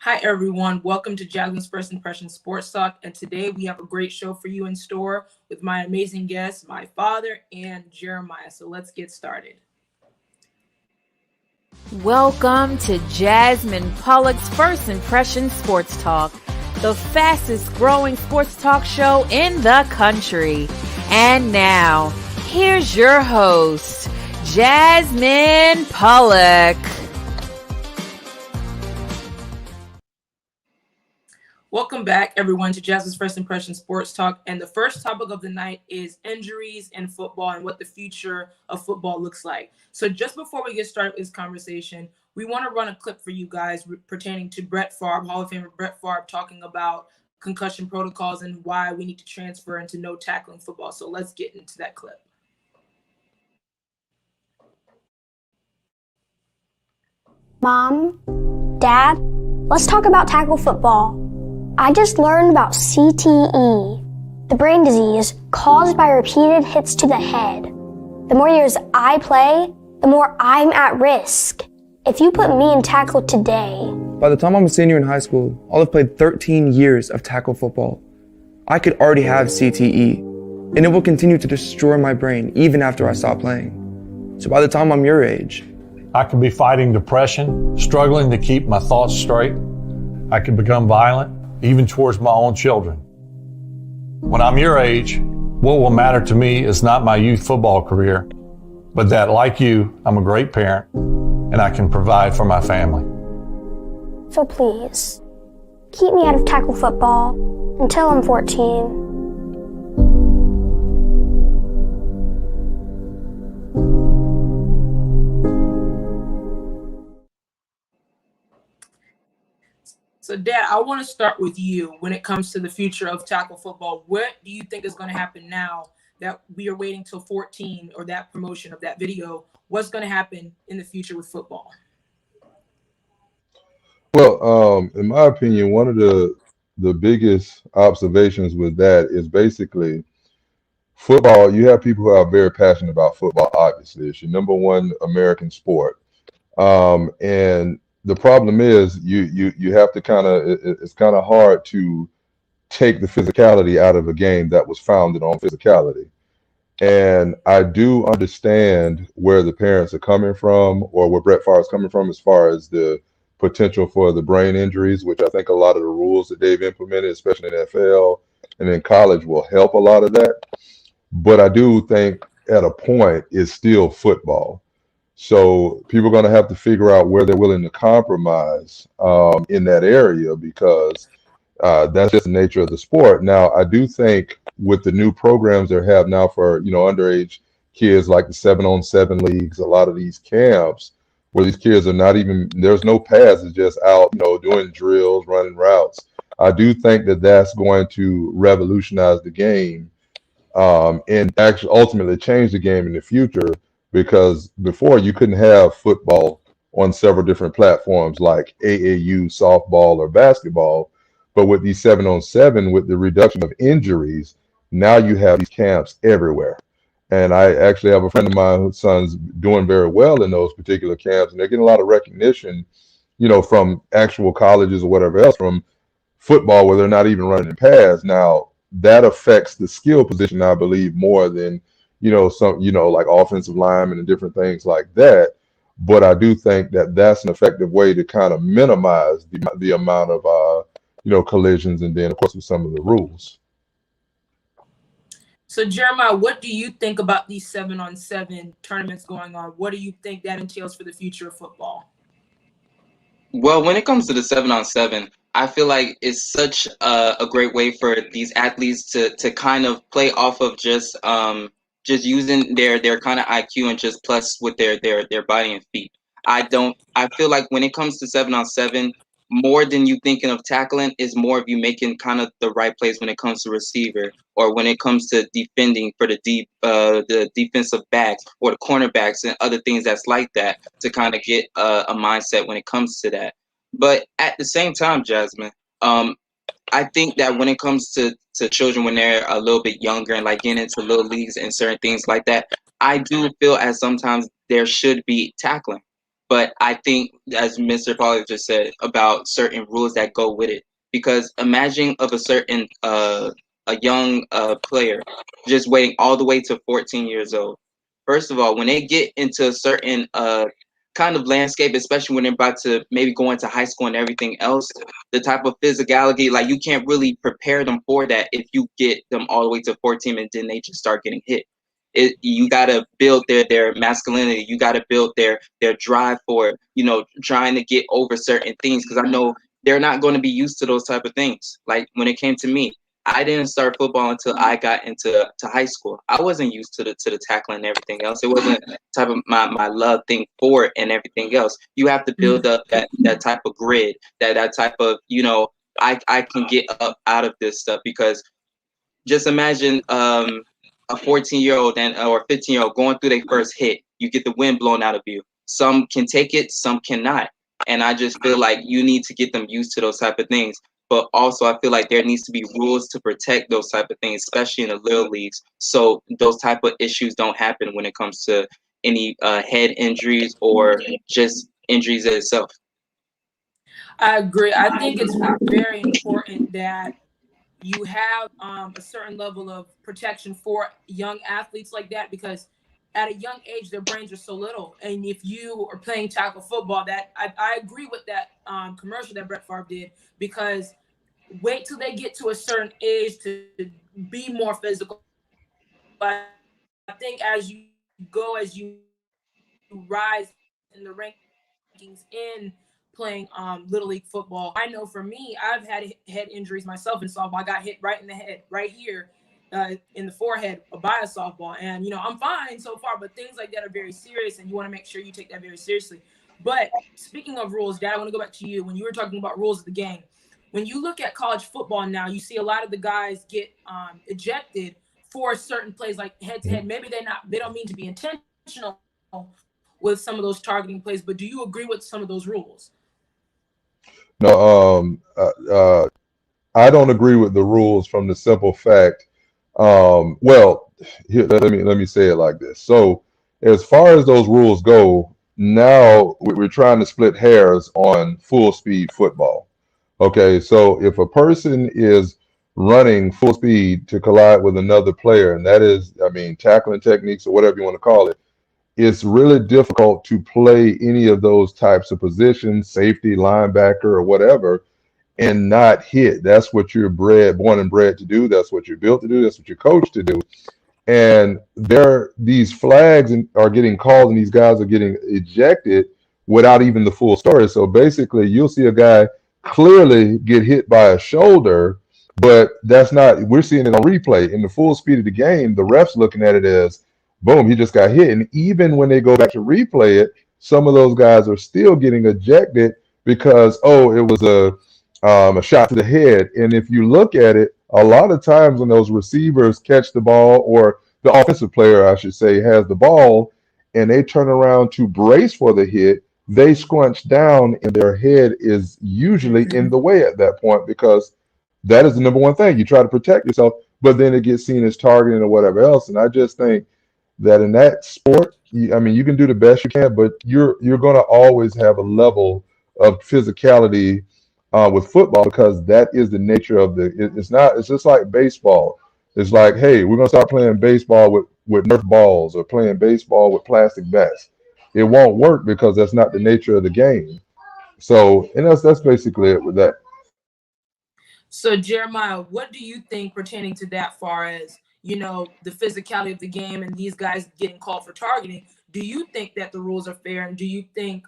Hi, everyone. Welcome to Jasmine's First Impression Sports Talk. And today we have a great show for you in store with my amazing guests, my father and Jeremiah. So let's get started. Welcome to Jasmine Pollock's First Impression Sports Talk, the fastest growing sports talk show in the country. And now, here's your host, Jasmine Pollock. Welcome back, everyone, to Jasmine's First Impression Sports Talk. And the first topic of the night is injuries in football and what the future of football looks like. So just before we get started with this conversation, we want to run a clip for you guys pertaining to Brett Favre, Hall of Famer Brett Favre, talking about concussion protocols and why we need to transfer into no tackling football. So let's get into that clip. Mom, Dad, let's talk about tackle football. I just learned about CTE, the brain disease caused by repeated hits to the head. The more years I play, the more I'm at risk. If you put me in tackle today... By the time I'm a senior in high school, I'll have played 13 years of tackle football. I could already have CTE, and it will continue to destroy my brain even after I stop playing. So by the time I'm your age... I could be fighting depression, struggling to keep my thoughts straight. I could become violent, even towards my own children. When I'm your age, what will matter to me is not my youth football career, but that, like you, I'm a great parent and I can provide for my family. So please, keep me out of tackle football until I'm 14. So, Dad, I want to start with you when it comes to the future of tackle football. What do you think is going to happen now that we are waiting till 14 or that promotion of that video? What's going to happen in the future with football? Well, in my opinion, one of the biggest observations with that is basically football. You have people who are very passionate about football. Obviously, it's your number one American sport, and the problem is you have to it's kind of hard to take the physicality out of a game that was founded on physicality. And I do understand where the parents are coming from, or where Brett Favre is coming from, as far as the potential for the brain injuries, which I think a lot of the rules that they've implemented, especially in NFL and in college, will help a lot of that. But I do think at a point it's still football. So people are going to have to figure out where they're willing to compromise in that area, because that's just the nature of the sport. Now, I do think with the new programs they have now for underage kids, like the 7-on-7 leagues, a lot of these camps where these kids are not even, there's no pads, it's just out doing drills, running routes. I do think that that's going to revolutionize the game and actually ultimately change the game in the future. Because before, you couldn't have football on several different platforms like AAU, softball, or basketball. But with these 7-on-7, with the reduction of injuries, now you have these camps everywhere. And I actually have a friend of mine whose son's doing very well in those particular camps, and they're getting a lot of recognition, from actual colleges or whatever else, from football, where they're not even running pads. Now, that affects the skill position, I believe, more than some, like offensive linemen and different things like that. But I do think that that's an effective way to kind of minimize the amount of, collisions, and then, of course, with some of the rules. So, Jeremiah, what do you think about these 7-on-7 tournaments going on? What do you think that entails for the future of football? Well, when it comes to the 7-on-7, I feel like it's such a great way for these athletes to kind of play off of just using their kind of IQ and just plus with their body and feet. I feel like when it comes to 7-on-7, more than you thinking of tackling is more of you making kind of the right plays when it comes to receiver, or when it comes to defending for the defensive backs or the cornerbacks and other things that's like that, to kind of get a mindset when it comes to that. But at the same time, Jasmine, I think that when it comes to children when they're a little bit younger and like getting into little leagues and certain things like that, I do feel as sometimes there should be tackling. But I think, as Mr. Pollock just said, about certain rules that go with it. Because imagine of a certain a young player just waiting all the way to 14 years old. First of all, when they get into a certain kind of landscape, especially when they're about to maybe go into high school and everything else, the type of physicality, like you can't really prepare them for that if you get them all the way to 14 and then they just start getting hit. You got to build their masculinity. You got to build their drive for, trying to get over certain things, because I know they're not going to be used to those type of things. Like when it came to me, I didn't start football until I got into high school. I wasn't used to the tackling and everything else. It wasn't type of my love thing for it and everything else. You have to build up that type of grid, that type of, I can get up out of this stuff. Because just imagine a 14-year-old or 15-year-old going through their first hit. You get the wind blown out of you. Some can take it, some cannot. And I just feel like you need to get them used to those type of things. But also, I feel like there needs to be rules to protect those type of things, especially in the little leagues, so those type of issues don't happen when it comes to any head injuries or just injuries itself. I agree. I think it's very important that you have a certain level of protection for young athletes like that, because at a young age their brains are so little. And if you are playing tackle football, that I agree with that commercial that Brett Favre did, because wait till they get to a certain age to be more physical. But I think as you go, as you rise in the rankings in playing little league football, I know for me, I've had head injuries myself in softball. I got hit right in the head, right here in the forehead by a softball, and I'm fine so far. But things like that are very serious, and you want to make sure you take that very seriously. But speaking of rules, Dad, I want to go back to you. When you were talking about rules of the game, when you look at college football now, you see a lot of the guys get ejected for certain plays, like head to head. Maybe they don't mean to be intentional with some of those targeting plays, but do you agree with some of those rules? No, I don't agree with the rules from the simple fact. Well, here, let me say it like this. So, as far as those rules go, now we're trying to split hairs on full speed football. Okay, so if a person is running full speed to collide with another player, and that is, tackling techniques or whatever you want to call it, it's really difficult to play any of those types of positions, safety, linebacker, or whatever, and not hit. That's what you're born and bred to do. That's what you're built to do. That's what you're coached to do. And these flags are getting called, and these guys are getting ejected without even the full story. So basically, you'll see a guy clearly get hit by a shoulder, but that's not. We're seeing it on replay. In the full speed of the game, the refs looking at it as, boom, he just got hit. And even when they go back to replay it, some of those guys are still getting ejected because, it was a shot to the head. And if you look at it, a lot of times when those receivers catch the ball, or the offensive player, I should say, has the ball, and they turn around to brace for the hit, they scrunch down and their head is usually in the way at that point, because that is the number one thing. You try to protect yourself, but then it gets seen as targeting or whatever else. And I just think that in that sport, you can do the best you can, but you're going to always have a level of physicality with football, because that is the nature of it's just like baseball. It's like, hey, we're gonna start playing baseball with Nerf balls, or playing baseball with plastic bats. It won't work, because that's not the nature of the game. So, and that's basically it with that. So Jeremiah, what do you think pertaining to that, far as the physicality of the game and these guys getting called for targeting? Do you think that the rules are fair, and do you think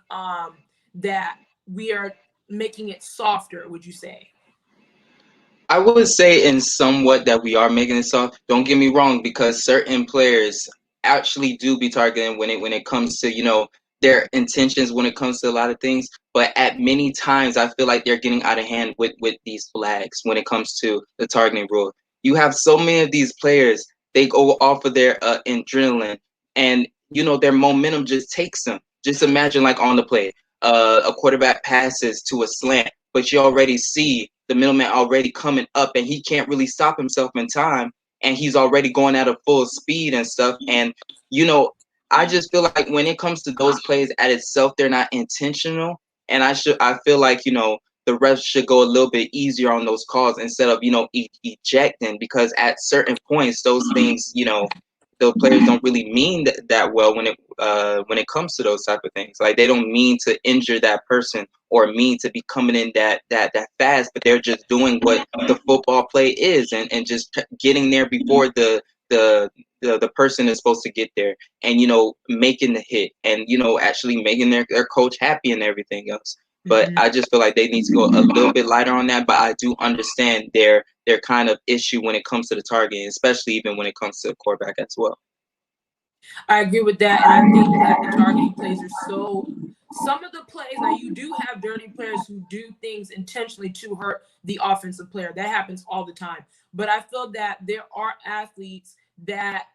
that we are making it softer, would you say? I would say in somewhat that we are making it soft. Don't get me wrong, because certain players actually do be targeting when it comes to their intentions, when it comes to a lot of things. But at many times, I feel like they're getting out of hand with these flags when it comes to the targeting rule. You have so many of these players; they go off of their adrenaline, and their momentum just takes them. Just imagine, like on the play, a quarterback passes to a slant, but you already see the middleman already coming up, and he can't really stop himself in time, and he's already going at a full speed and stuff. And I just feel like when it comes to those plays at itself, they're not intentional. And I feel like, the refs should go a little bit easier on those calls instead of, ejecting, because at certain points, those things, the players don't really mean that well when it comes to those type of things. Like, they don't mean to injure that person or mean to be coming in that fast, but they're just doing what the football play is, and just getting there before the person is supposed to get there, and making the hit, and actually making their coach happy and everything else. But I just feel like they need to go a little bit lighter on that. But I do understand their kind of issue when it comes to the targeting, especially even when it comes to the quarterback as well. I agree with that, and I think that the targeting plays are so. Some of the plays, now you do have dirty players who do things intentionally to hurt the offensive player. That happens all the time. But I feel that there are athletes that,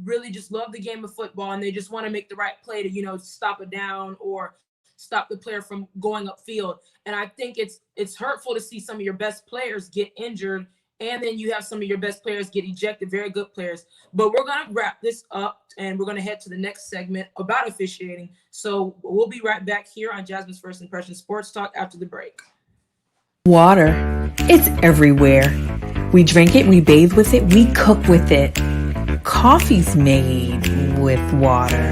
really just love the game of football, and they just want to make the right play to, stop a down or stop the player from going upfield. And I think it's hurtful to see some of your best players get injured, and then you have some of your best players get ejected, very good players. But we're going to wrap this up, and we're going to head to the next segment about officiating. So we'll be right back here on Jasmine's First Impression Sports Talk after the break. Water. It's everywhere. We drink it, we bathe with it, we cook with it. Coffee's made with water.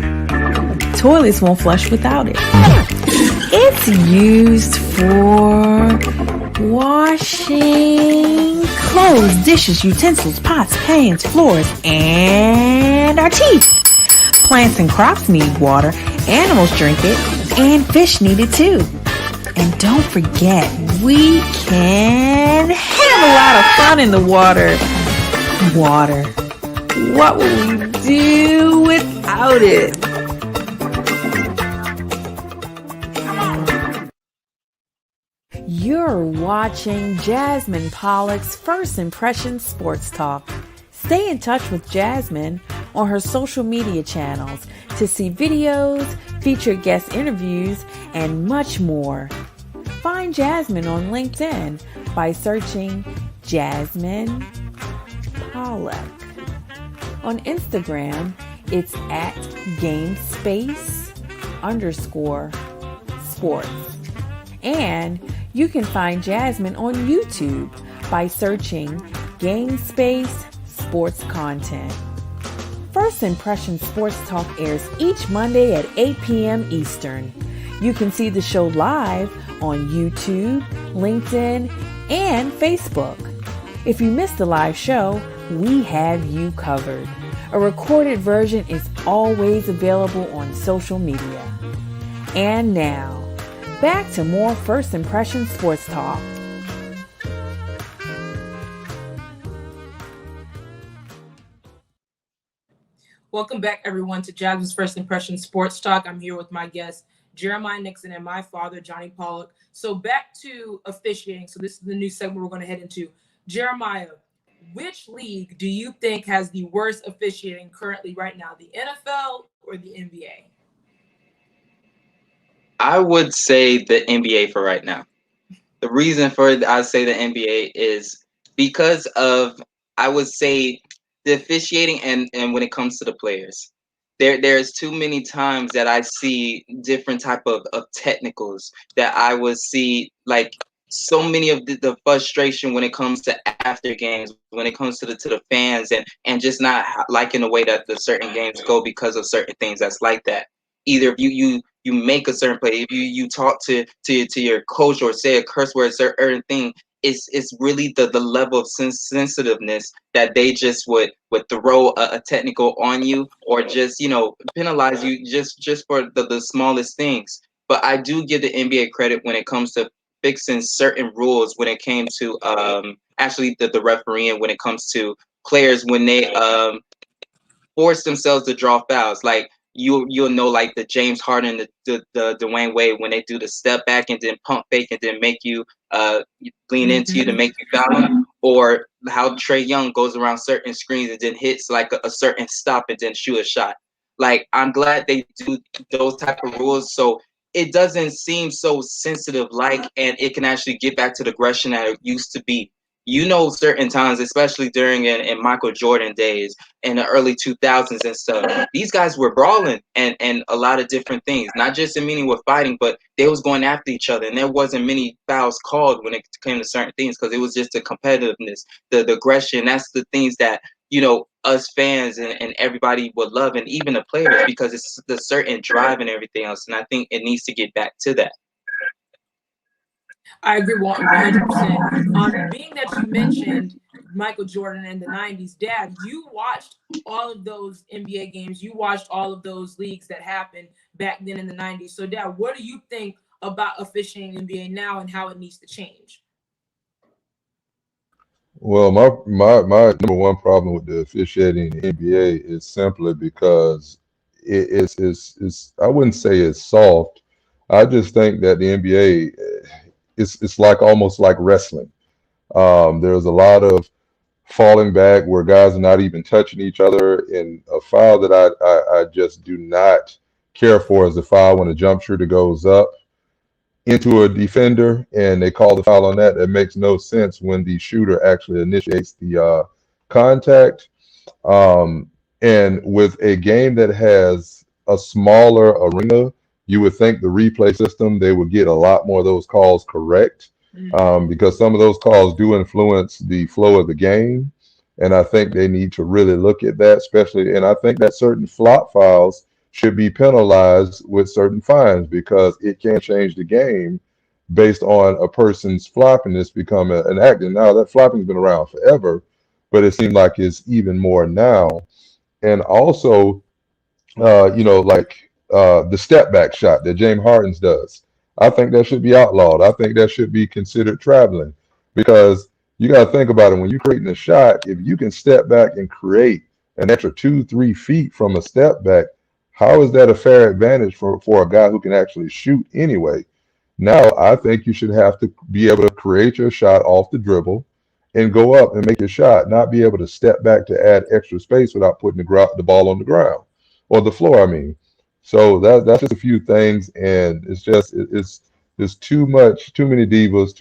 Toilets won't flush without it. It's used for washing clothes, dishes, utensils, pots, pans, floors, and our teeth. Plants and crops need water, animals drink it, and fish need it too. And don't forget, we can have a lot of fun in the water. Water. What would we do without it? You're watching Jasmine Pollock's First Impression Sports Talk. Stay in touch with Jasmine on her social media channels to see videos, featured guest interviews, and much more. Find Jasmine on LinkedIn by searching Jasmine Pollock. On Instagram, it's at GameSpace_sports. And you can find Jasmine on YouTube by searching GameSpace Sports Content. First Impression Sports Talk airs each Monday at 8 p.m. Eastern. You can see the show live on YouTube, LinkedIn, and Facebook. If you missed the live show, we have you covered. A recorded version is always available on social media. And now, back to more First Impression Sports Talk. Welcome back, everyone, to Jasmine's First Impression Sports Talk. I'm here with my guest, Jeremiah Nixon, and my father, Johnny Pollock. So back to officiating. So this is the new segment we're going to head into. Jeremiah, which league do you think has the worst officiating currently right now, the NFL or the NBA? I would say the NBA for right now. The reason for I say the NBA is because of, I would say, the officiating and when it comes to the players. There's too many times that I see different type of technicals that I would see, like so many of the frustration when it comes to after games, when it comes to the fans, and just not liking the way that the certain games go because of certain things that's like that. Either if you make a certain play, if you talk to your coach or say a curse word, a certain thing, it's really the level of sensitiveness that they just would throw a technical on you, or just penalize you just for the smallest things. But I do give the NBA credit when it comes to fixing certain rules when it came to actually the refereeing when it comes to players when they force themselves to draw fouls. Like you'll know, like the James Harden, the Dwayne Wade, when they do the step back and then pump fake and then make you lean into you to make you foul them, or how Trae Young goes around certain screens and then hits like a certain stop and then shoot a shot. Like, I'm glad they do those type of rules so it doesn't seem so sensitive, like, and it can actually get back to the aggression that it used to be. certain times, especially during in Michael Jordan days in the early 2000s and stuff, these guys were brawling and a lot of different things, not just in meaning with fighting, but they was going after each other, and there wasn't many fouls called when it came to certain things because it was just the competitiveness, the aggression. That's the things that us fans and everybody would love, and even the players, because it's the certain drive and everything else. And I think it needs to get back to that. I agree 100%. Being that you mentioned Michael Jordan in the 90s, Dad, you watched all of those NBA games. You watched all of those leagues that happened back then in the 90s. So, Dad, what do you think about officiating NBA now and how it needs to change? Well, my number one problem with the officiating in the NBA is simply because it's I wouldn't say it's soft. I just think that the NBA it's like almost like wrestling. There's a lot of falling back where guys are not even touching each other. And a foul that I just do not care for is the foul when a jump shooter goes up into a defender and they call the foul on that. That makes no sense when the shooter actually initiates the contact. Um, and with a game that has a smaller arena, you would think the replay system, they would get a lot more of those calls correct, because some of those calls do influence the flow of the game. And I think they need to really look at that, especially. And I think that certain flop fouls should be penalized with certain fines because it can change the game based on a person's floppiness become an act. And now that flopping's been around forever, but it seems like it's even more now. And also, the step back shot that James Harden does. I think that should be outlawed. I think that should be considered traveling because you got to think about it. When you're creating a shot, if you can step back and create an extra 2-3 feet from a step back, how is that a fair advantage for a guy who can actually shoot anyway? Now, I think you should have to be able to create your shot off the dribble and go up and make your shot, not be able to step back to add extra space without putting the ball on the ground or the floor, I mean. So that's just a few things, and it's too many divas,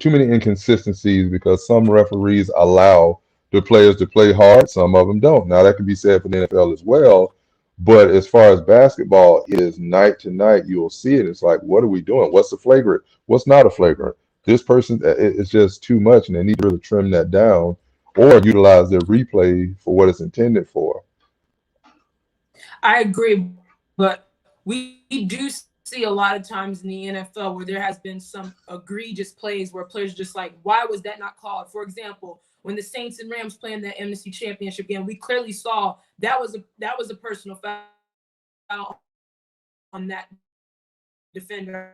too many inconsistencies because some referees allow the players to play hard, some of them don't. Now that can be said for the NFL as well, but as far as basketball, it is night to night. You'll see it. It's like, what are we doing? What's the flagrant? What's not a flagrant? This person, it's just too much, and they need to really trim that down or utilize their replay for what it's intended for. I agree, but we do see a lot of times in the NFL where there has been some egregious plays where players just like, why was that not called? For example, when the Saints and Rams playing the NFC Championship game, we clearly saw that was a personal foul on that defender.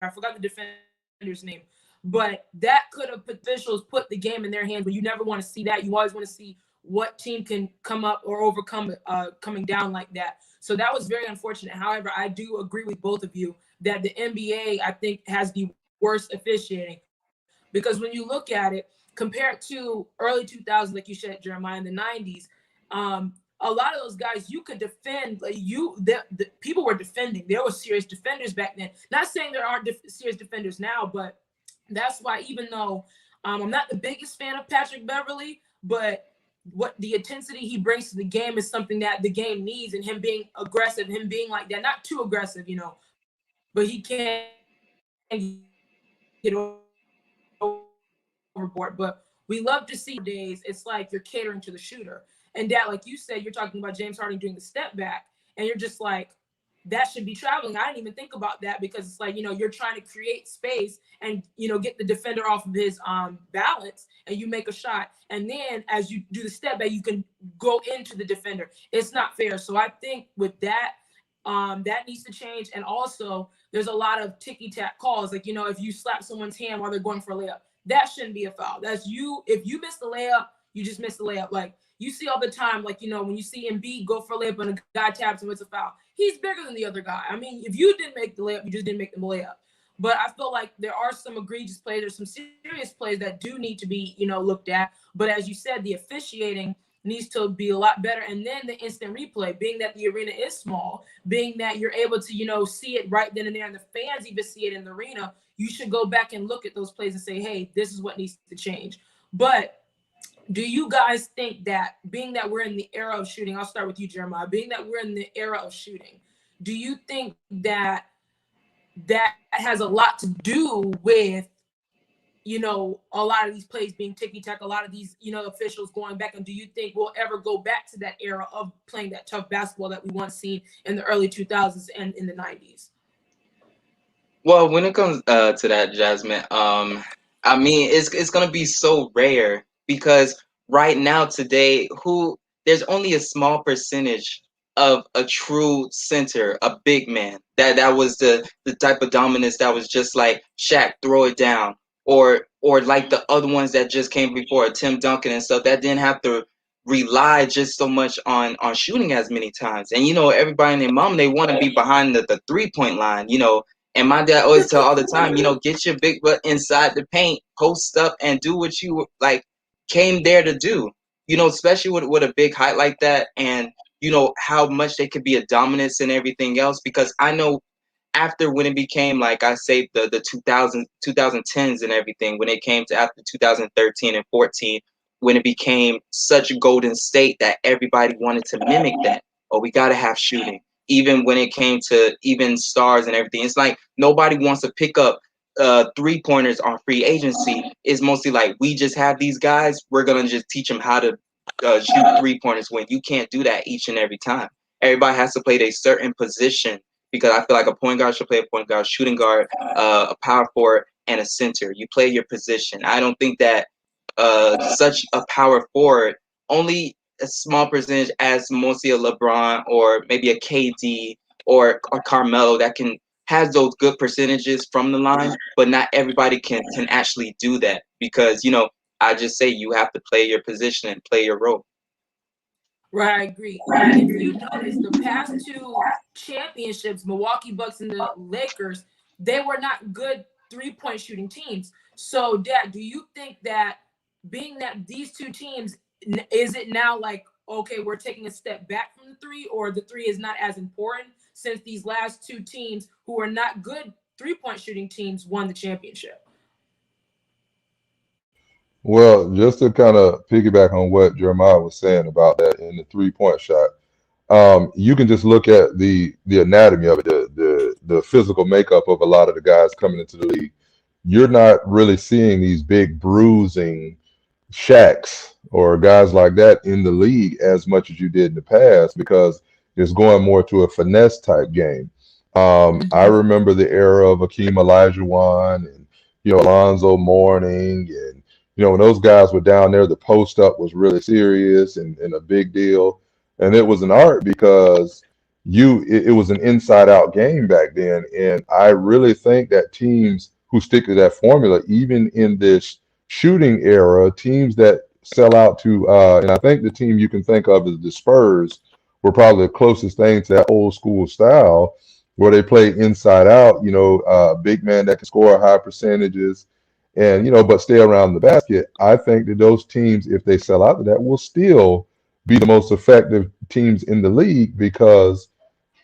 I forgot the defender's name, but that could have officials put the game in their hands. But you never want to see that. You always want to see what team can come up or overcome coming down like that. So that was very unfortunate. However, I do agree with both of you that the NBA, I think, has the worst officiating because when you look at it, compared to early 2000s, like you said, Jeremiah, in the 90s, a lot of those guys you could defend. Like the people were defending. There were serious defenders back then. Not saying there aren't serious defenders now, but that's why even though I'm not the biggest fan of Patrick Beverley, but what the intensity he brings to the game is something that the game needs, and him being aggressive, him being like that, not too aggressive, but he can't get overboard. But we love to see days it's like you're catering to the shooter. And that, like you said, you're talking about James Harden doing the step back, and you're just like, that should be traveling. I didn't even think about that because it's like, you're trying to create space and, get the defender off of his balance and you make a shot. And then as you do the step back, you can go into the defender. It's not fair. So I think with that, that needs to change. And also there's a lot of ticky-tack calls. Like, if you slap someone's hand while they're going for a layup, that shouldn't be a foul. That's you. If you miss the layup, you just miss the layup. Like you see all the time, like, when you see Embiid go for a layup and a guy taps him, it's a foul. He's bigger than the other guy. I mean, if you didn't make the layup, you just didn't make the layup. But I feel like there are some egregious plays. There's some serious plays that do need to be, looked at. But as you said, the officiating needs to be a lot better. And then the instant replay, being that the arena is small, being that you're able to, see it right then and there, and the fans even see it in the arena, you should go back and look at those plays and say, hey, this is what needs to change. But do you guys think that, being that we're in the era of shooting, I'll start with you, Jeremiah, being that we're in the era of shooting, do you think that has a lot to do with, a lot of these plays being ticky-tack, a lot of these, officials going back? And do you think we'll ever go back to that era of playing that tough basketball that we once seen in the early 2000s and in the 90s? Well, when it comes to that, Jasmine, I mean, it's gonna be so rare because right now today, there's only a small percentage of a true center, a big man that was the type of dominance that was just like Shaq, throw it down, or like the other ones that just came before, Tim Duncan and stuff, that didn't have to rely just so much on shooting as many times. And everybody and their mom, they want to be behind the 3-point line, and my dad always tell all the time, get your big butt inside the paint, post up, and do what you like came there to do. Especially with a big height like that, and how much they could be a dominance and everything else. Because I know after, when it became, like I say, the 2010s and everything, when it came to after 2013 and 14, when it became such a Golden State that everybody wanted to mimic that. Oh, we got to have shooting. Even when it came to even stars and everything, it's like nobody wants to pick up 3-pointers on free agency. It's mostly like, we just have these guys, we're gonna just teach them how to shoot 3-pointers, when you can't do that each and every time. Everybody has to play a certain position, because I feel like a point guard should play a point guard, shooting guard, a power forward, and a center. You play your position. I don't think that such a power forward, only a small percentage, as mostly a LeBron or maybe a KD or Carmelo, that can has those good percentages from the line, but not everybody can actually do that, because I just say you have to play your position and play your role. Right, I agree. And if you notice, the past two championships, Milwaukee Bucks and the Lakers, they were not good 3-point shooting teams. So, Dad, do you think that, being that these two teams, is it now like, okay, we're taking a step back from the three, or the three is not as important, since these last two teams, who are not good 3-point shooting teams, won the championship? Well, just to kind of piggyback on what Jeremiah was saying about that in the 3-point shot, you can just look at the anatomy of it, the physical makeup of a lot of the guys coming into the league. You're not really seeing these big bruising Shaqs or guys like that in the league as much as you did in the past, because it's going more to a finesse type game. I remember the era of Akeem Olajuwon and Alonzo Mourning, and when those guys were down there, the post up was really serious and a big deal, and it was an art, because it was an inside out game back then. And I really think that teams who stick to that formula, even in this shooting era, teams that sell out to, and I think the team you can think of as the Spurs were probably the closest thing to that old school style, where they play inside out, big man that can score high percentages and, but stay around the basket. I think that those teams, if they sell out to that, will still be the most effective teams in the league, because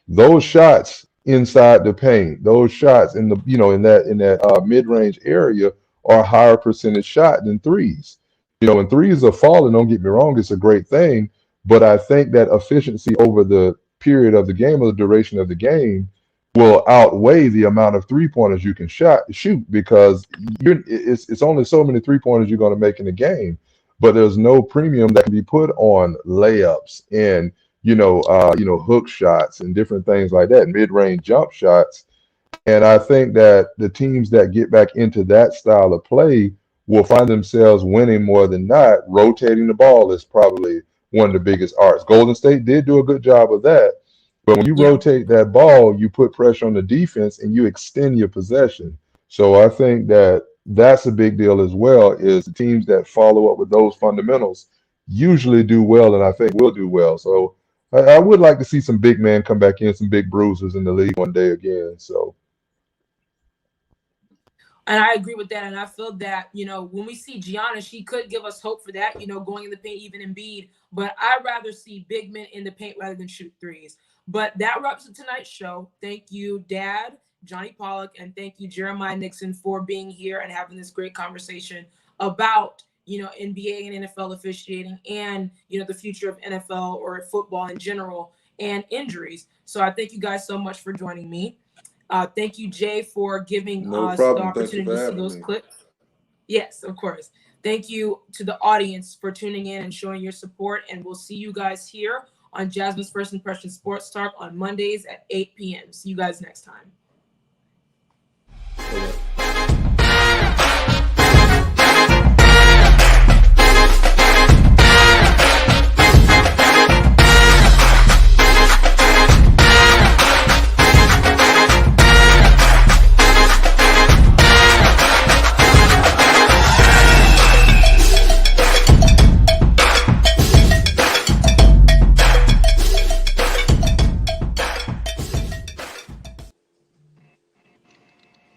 those shots inside the paint, those shots in the, in that mid-range area, are a higher percentage shot than threes. When threes are falling, don't get me wrong, it's a great thing, but I think that efficiency over the period of the game, or the duration of the game, will outweigh the amount of 3-pointers you can shoot, because it's only so many 3-pointers you're going to make in a game, but there's no premium that can be put on layups and hook shots and different things like that, mid-range jump shots. And I think that the teams that get back into that style of play will find themselves winning more than not. Rotating the ball is probably one of the biggest arts. Golden State did do a good job of that. But when you rotate that ball, you put pressure on the defense and you extend your possession. So I think that that's a big deal as well, is teams that follow up with those fundamentals usually do well, and I think will do well. So I would like to see some big men come back in, some big bruisers in the league one day again. So And I agree with that. And I feel that, when we see Gianna, she could give us hope for that, going in the paint, even Embiid. But I'd rather see big men in the paint rather than shoot threes. But that wraps up tonight's show. Thank you, Dad, Johnny Pollock, and thank you, Jeremiah Nixon, for being here and having this great conversation about, NBA and NFL officiating and, the future of NFL or football in general and injuries. So I thank you guys so much for joining me. Thank you, Jay, for giving us the opportunity to see those clips. Yes, of course. Thank you to the audience for tuning in and showing your support. And we'll see you guys here on Jasmine's First Impression Sports Talk on Mondays at 8 p.m. See you guys next time.